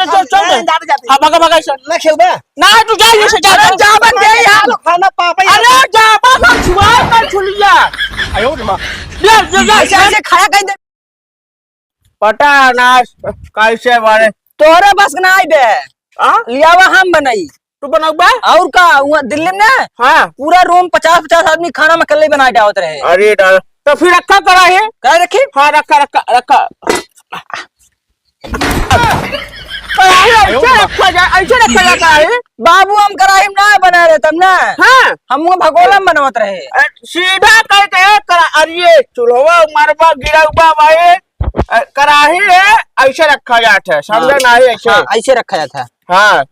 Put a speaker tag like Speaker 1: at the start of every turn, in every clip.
Speaker 1: चल हाँ भागा भागा इसे
Speaker 2: ना खेलबे
Speaker 1: ना तू जा ये से जा जा बन दे यार
Speaker 2: खाना पापा
Speaker 1: अरे जा बन छुआ कर छुलिया
Speaker 2: आयो रे मां
Speaker 1: ले
Speaker 3: ऐसे खाया कहीं दे
Speaker 1: पता ना कैसे बारे
Speaker 3: तोरे बस ना आई बे
Speaker 1: हां
Speaker 3: लियावा हम बनाई
Speaker 1: तू बनाऊबा
Speaker 3: और का वहाँ दिल्ली में ना
Speaker 1: हाँ
Speaker 3: पूरा रूम 50-50 आदमी खाना में कल्ले बना डावत रहे।
Speaker 1: अरे डाल तो फिर रखा करा है
Speaker 3: क्या रखी
Speaker 1: हाँ रखा रखा रखा ऐसे रखा जाता है
Speaker 3: बाबू हम कराही में ना बना रहे तब ना
Speaker 1: हाँ
Speaker 3: हम भगोला में बनवत रहे
Speaker 1: सीधा कह के करा अरे चूल्हा मरबा गिरा हुआ भाई कराही है ऐसे रखा जाता है समझा ना है ऐसे
Speaker 3: हाँ, ऐसे रखा जाता है
Speaker 1: हाँ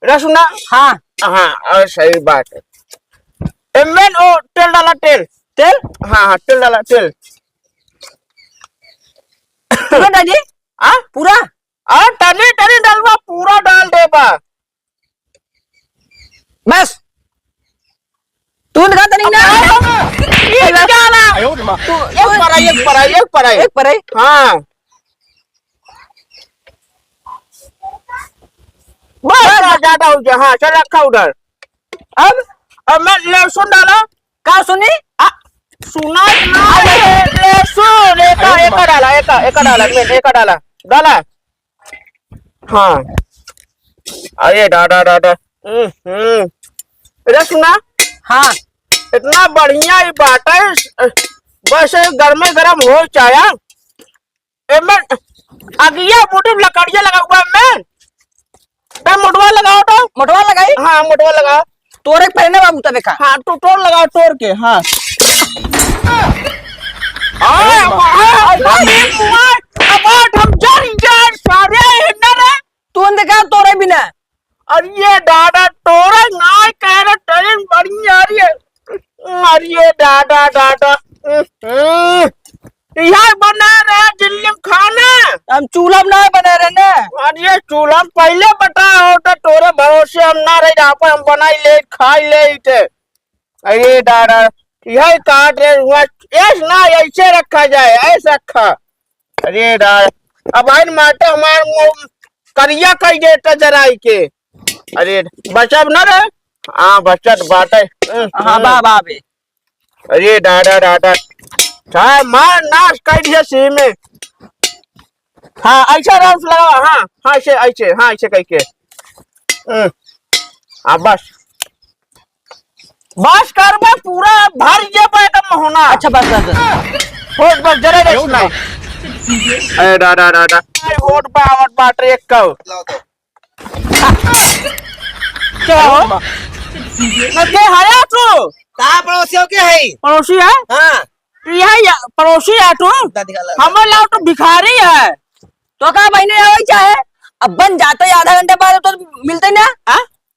Speaker 1: रसुना
Speaker 3: हाँ
Speaker 1: हाँ सही बात है एमएन ओ तेल डाला तेल
Speaker 3: तेल
Speaker 1: हाँ हाँ तेल डाला तेल
Speaker 3: पूरा डालिए
Speaker 1: हाँ
Speaker 3: पूरा
Speaker 1: टनी टनी डालवा पूरा डाल दे बा
Speaker 3: बस तू दिखाता नहीं ना
Speaker 1: ये डाला
Speaker 2: आयो रे मां
Speaker 1: एक पराई
Speaker 3: एक पर है
Speaker 1: हाँ बस ज्यादा हो गया हाँ चल रखा उधर अब मैं लहसुन डाला
Speaker 3: का सुनी
Speaker 1: सुना लहसुन एक डाला डाला हाँ अरे डाडा डाडा अरे सुना
Speaker 3: हाँ
Speaker 1: इतना बढ़िया ही बात है बस गर्म गरम हो चाया अगिया मोटी लकड़िया लगा हुआ मैं मोटवा लगाओ तो
Speaker 3: मोटवा लगाई
Speaker 1: हाँ मोटवा लगाओ
Speaker 3: तोरे पहने बाबू तबे का
Speaker 1: हाँ तो तोड़ लगाओ तोड़ के हाँ
Speaker 3: तू देखा तोरे बिना
Speaker 1: अरे दादा तोरा नाय कह रहा ट्रेन बड़ी आ रही है अरे दादा दादा यहाँ बना रहे दिल्ली में खाना
Speaker 3: हम चूल्हा में ना बने रहे ना
Speaker 1: अरे चूल्हा पहले बता हो तो तोरे भरोसे हम ना रहे जहाँ पर हम बनाई ले खाई ले थे अरे दादा यह काट रहे हुआ ऐसे ना ऐसे रखा जाए ऐसे रखा अरे दादा अब आज माटे हमारे करिया कही देता जराई के अरे बचत न रहे हाँ बचत बाटे
Speaker 3: हाँ बाबा बे
Speaker 1: अरे दादा दादा चाहे मार नाश कर दिया सी में हाँ ऐसा रस लगा हाँ हाँ ऐसे कह के हाँ बस बस कर बा पूरा भर ये पैकम होना
Speaker 3: अच्छा बस
Speaker 1: बस जरा रे सुना अरे दादा दादा वोट पे आवत बाट एक कहो क्या हो मैं के हया तू
Speaker 2: का पड़ोसियों के है
Speaker 1: पड़ोसी है
Speaker 2: हां
Speaker 1: यह पड़ोसी है तू हमारे लाओ तो भिखारी है
Speaker 3: तो का महीने आवे चाहे अब बन जाता है आधा घंटे बाद तो मिलते ना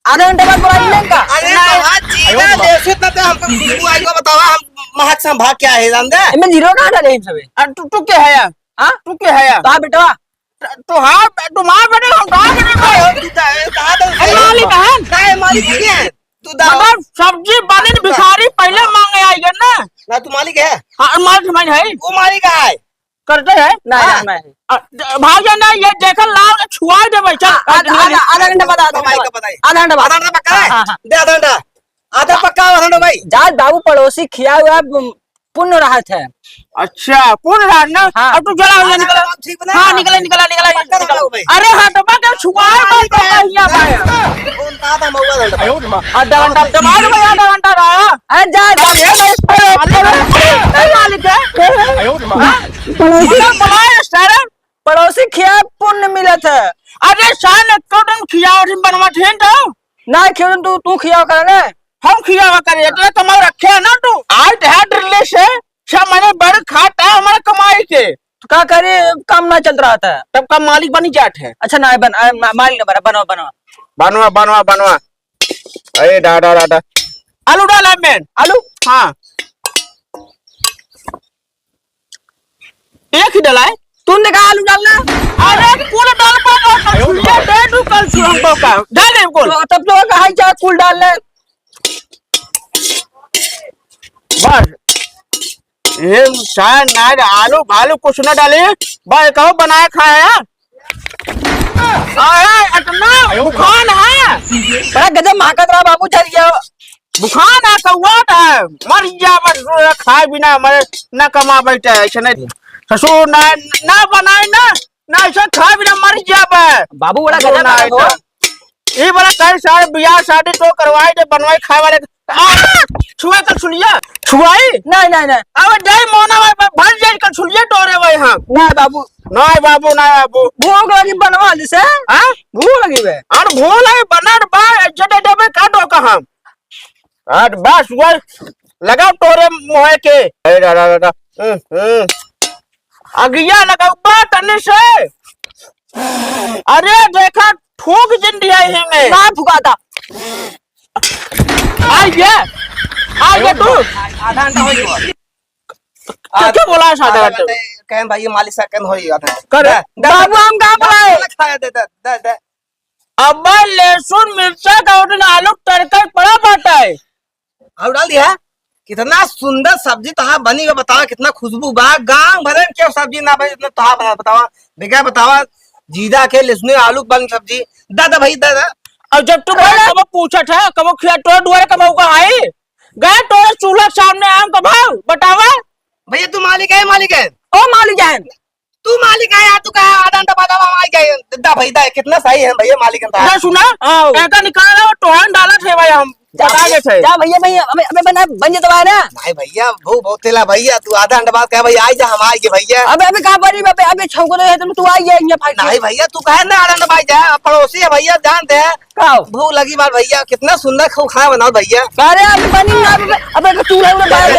Speaker 3: आधा घंटे बाद बुला लेंगे का
Speaker 2: अरे कहां जीना देशे त हमको खुशबू आई को बतावा हम महक संभाग क्या है जान दे
Speaker 3: मैं जीरो कहां डाले इन सबे
Speaker 1: तू के है
Speaker 3: हां
Speaker 1: तू के है
Speaker 3: तो बेटा
Speaker 1: तो हाँ तुम्हारा बेटे हम कहाँ बेटे
Speaker 2: कहां तो
Speaker 1: मालिक है
Speaker 2: काय मालिक के है तू दा
Speaker 1: सब्जी बने भिखारी पहले मांगे आएगा
Speaker 2: ना तू मालिक है
Speaker 1: हाँ मालिक मैं है
Speaker 2: वो मालिक है
Speaker 1: करते हैं
Speaker 3: नहीं
Speaker 1: भाग जाना ये देखल लाल छुआ दे भाई चल
Speaker 3: आधा घंटा बाद आधा घंटा बाद
Speaker 2: पक्का है दे आधा पक्का आधा भाई
Speaker 3: जा बाबू पड़ोसी खिया हुआ पुण्य राहत है
Speaker 1: अच्छा पूर्ण रात ना
Speaker 3: हाँ।
Speaker 1: अब तू चला हाँ निकला अरे हाँ तो बात छुआ आधा घंटा दबाड़ भाई आधा घंटा रहा
Speaker 3: अरे
Speaker 1: मालिक है
Speaker 3: पड़ोसी खिया पुण्य मिलत है
Speaker 1: अरे शान कौन खियाओ बनवा थे तो
Speaker 3: ना खेल तू खिया कर ना
Speaker 1: हम खियावा करे तो कमाई रखे है ना तू आज है ड्रिले से 6 महीने बड़ खाता है हमारे कमाई के
Speaker 3: तो क्या करे काम ना चल रहा था
Speaker 1: तब का मालिक बनी जाट है
Speaker 3: अच्छा ना बन मालिक ना बना
Speaker 1: बनवा अरे दादा आलू डाला मैन
Speaker 3: आलू
Speaker 1: हाँ एक ही डाला है
Speaker 3: तूने कहा आलू डालना
Speaker 1: अरे पूरा डाल पाओ कल सुरंग का डाल दे कुल
Speaker 3: तब तो कहा जा कुल डाल ले
Speaker 1: बस ये शायद ना आलू भालू कुछ ना डाले बस कहो बनाया खाया इतना बुखार है,
Speaker 3: बड़ा गजब महाकत रहा बाबू चल गया।
Speaker 1: बुखार है कौआ है, मर जा बस खाए बिना मरे न कमा बैठे ऐसे नहीं ससुर ना बनाए ना ऐसे खाए बिना मर जा
Speaker 3: बाबू बड़ा गजब
Speaker 1: ना
Speaker 3: है वो।
Speaker 1: ये बड़ा कई सारे ब्याह शादी तो करवाए थे बनवाए खाए वाले छुआ कर छुलिया छुआई
Speaker 3: नहीं नहीं नहीं
Speaker 1: अब जाई मोना भाई भर जाई कर छुलिया टोरे भाई हां
Speaker 3: नहीं बाबू,
Speaker 1: नहीं बाबू ना बाबू
Speaker 3: भूख लगी बनवा ली से।
Speaker 1: हां
Speaker 3: भूख लगी बे
Speaker 1: और भूल है बनर बा जटे डबे काटो कहां और बस वो लगाओ टोरे मोहे के ए दा अगिया लगाओ बा तने से। अरे देखा ठोक जिंदी आई है मैं
Speaker 3: ना फुकाता
Speaker 1: आइए तू
Speaker 2: आधा घंटा हो गया
Speaker 1: क्या बोला सादा
Speaker 2: कहन भाई मालिक सा कहन होई आधा
Speaker 1: कर
Speaker 3: बाबू हम कहाँ पड़े।
Speaker 2: खाया दे
Speaker 1: अब लहसुन मिर्चा का उठन आलू तड़का पड़ा बाटा है
Speaker 2: और डाल दिया कितना सुंदर सब्जी तहा बनी हुई बतावा कितना खुशबू बा गांव भरे में क्यों सब्जी ना भाई इतना तहा बना बतावा बेगा बतावा जीरा के लहसुन आलू बन सब्जी दादा भाई दादा
Speaker 1: और जब तुम कब पूछा था कब खिया टोर दुआरे कब का आई गए टोर चूल्हा सामने आम कब बतावा
Speaker 2: भैया तू मालिक है
Speaker 3: ओ मालिक जान
Speaker 2: तू मालिक है यार तू कहा आधा घंटा बाद हम आ गए दा भाई दा कितना सही है भैया मालिक है
Speaker 1: ना सुना ऐसा निकाला और टोहन डाला थे भाई हम बता गए थे
Speaker 3: जा भैया भैया हमें बना बन जाता है ना।
Speaker 2: नहीं भैया वो बहुत तेला भैया तू आधा घंटा बाद कह भैया आई जा हम आएंगे भैया
Speaker 3: अबे अबे कहां पड़ी बे अबे छौको तो है तू आई है यहाँ फाइट
Speaker 2: नहीं भैया तू कहे ना आधा घंटा बाद जा पड़ोसी है भैया जानते हैं
Speaker 3: काओ
Speaker 2: भूख लगी बात भैया कितना सुंदर खाना बनाओ भैया
Speaker 3: अरे अबे बनी ना अबे तू है बाहर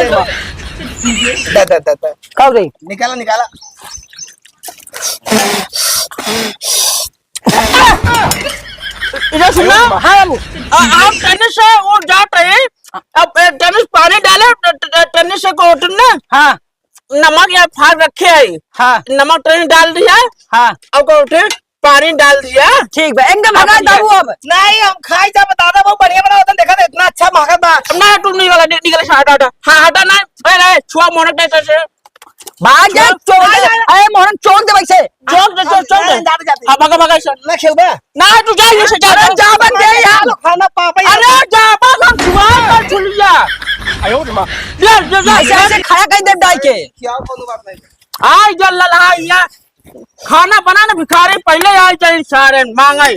Speaker 2: दे
Speaker 3: खाओ रे
Speaker 2: निकाला
Speaker 1: इधर सुना
Speaker 3: हां बाबू
Speaker 1: आप टेनिस से वो जाट रहे अब टेनिस पानी डाले टेनिस से को उठन ना
Speaker 3: हां
Speaker 1: नमक या फाड़ रखे है
Speaker 3: हां
Speaker 1: नमक टेनिस डाल दिया
Speaker 3: हां
Speaker 1: अब को उठे पानी डाल दिया
Speaker 3: ठीक बे एकदम भगा दाबू अब
Speaker 2: नहीं हम खाई जा दादा बहुत बढ़िया बना होता देखा था इतना अच्छा महक बा
Speaker 1: ना तू निकल हटा हाँ हटा ना अरे छुआ मोनक नहीं से
Speaker 3: भाग जा चोक दे अरे मोहन चोक दे वैसे
Speaker 1: चौक दे हाँ भगा से
Speaker 2: ना खेलबे
Speaker 1: ना तू जा ये से जा
Speaker 3: जा बन दे यार
Speaker 2: खाना पापा
Speaker 1: अरे जा बस हम छुआ कर छुलिया आयो मा ले
Speaker 3: ऐसे ऐसे खाया कहीं दे डाल के
Speaker 2: क्या कोनो बात नहीं
Speaker 1: आई जल लला या खाना बनाना भिखारी पहले आई चाहिए सारे मांगे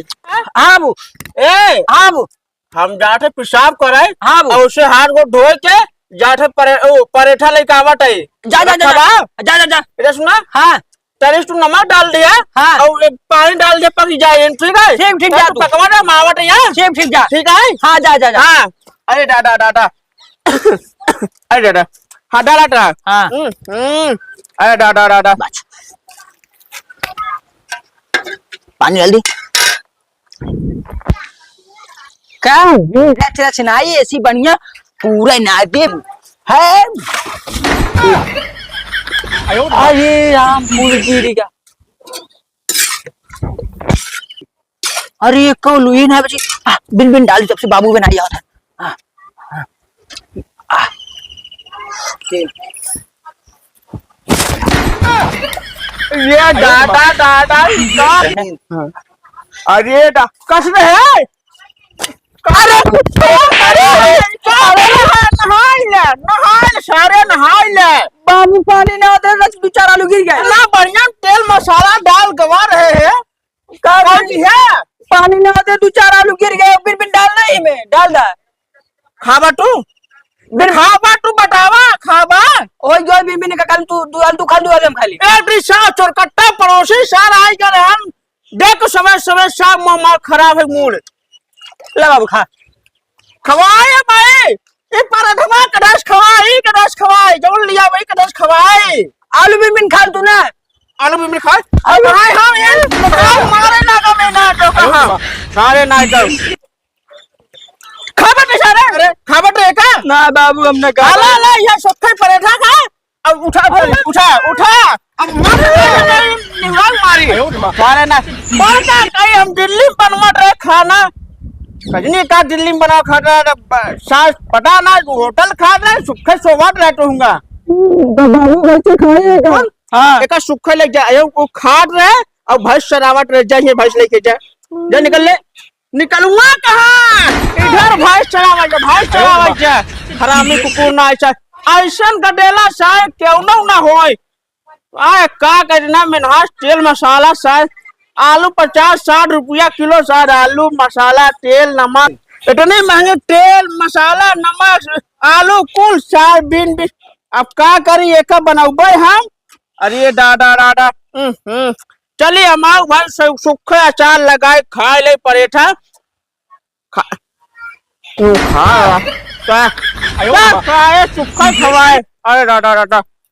Speaker 3: हां बू
Speaker 1: ए
Speaker 3: हां बू
Speaker 1: हम जाते पेशाब करे
Speaker 3: हाँ वो।
Speaker 1: और उसे हाथ को धोए के जाते परेठा लेके आवट है
Speaker 3: जा जा जा जा जा जा
Speaker 1: इधर सुना
Speaker 3: हां
Speaker 1: तरिस तू नमक डाल दिया
Speaker 3: हाँ।
Speaker 1: और एक पानी डाल दे पक जाए ठीक है
Speaker 3: ठीक जा तू
Speaker 1: पकवा दे मावट है
Speaker 3: ठीक जा
Speaker 1: ठीक है
Speaker 3: हां जा जा जा
Speaker 1: हाँ अरे दादा अरे दादा हाँ डाला
Speaker 3: हाँ।
Speaker 1: अरे दादा
Speaker 3: पानी डाल दी क्या तेरा सुनाई ऐसी बढ़िया पूरा ना दे है अरे राम फूल गिरी का अरे ये कौन लुई ना बची बिन बिन डाली तब से बाबू बनाया होता
Speaker 1: ये दादा अरे कस में है नहाई सारे नहाई ले
Speaker 3: बाबू पानी ना होते रच दो चार आलू गिर गए
Speaker 1: ना बढ़िया तेल मसाला डाल गवा रहे हैं कौन सी है
Speaker 3: पानी ना होते दो चार आलू गिर गए बिन बिन डालना ही में डाल दा
Speaker 1: खाबा तू बतावा खाबा
Speaker 3: ओए जो बिन बिन का कल तू खा दो हम खाली
Speaker 1: एक सा चोरकट्टा पड़ोसी सार आई कर हम देख समय सब मार खराब है मूड
Speaker 3: ले बाबू खा
Speaker 1: खवाए भाई ये पराठा कदस खवाई जोड़ लिया भाई कदस खवाई
Speaker 3: आलू बिन खा तू ना
Speaker 1: आलू भी खाए अब हाय हां ये मारे ना का मैं ना तो कहां सारे ना तो खाबट सारे अरे खाबट रे का
Speaker 3: ना बाबू हमने कहा
Speaker 1: ला ला ये सुखे पराठा खा अब उठा अब निवाल मारी सारे ना बोलता कहीं हम दिल्ली बनवट रहे खाना कजनी का दिल्ली में बना खा रहा सास पता ना होटल खा रहा सुखे सोवट रहते होऊंगा
Speaker 3: बाबू कैसे खाएगा
Speaker 1: हाँ एक सुखे ले जाए वो खाट रहे अब भैंस चरावट रह जाइए, भैंस लेके जा, जा निकल ले। निकलूंगा कहाँ, इधर भैंस चरावट जा, भैंस चरावट जा। हरामी कुकुर ना ऐसा ऐसन गडेला शायद क्यों ना होए। आए का करना मिनहास तेल मसाला शायद आलू 50-60 रुपया किलो, शायद आलू मसाला तेल नमक इतने महंगे तेल मसाला नमक आलू कुल शायद बिन बिन। अब का करी एक बनाऊबे हम। अरे दादा दादा चलिए हम आओ भाई, सूखे अचार लगाए खाए ले परेठा खा खा क्या खाए सूखा खवाए। अरे दादा दादा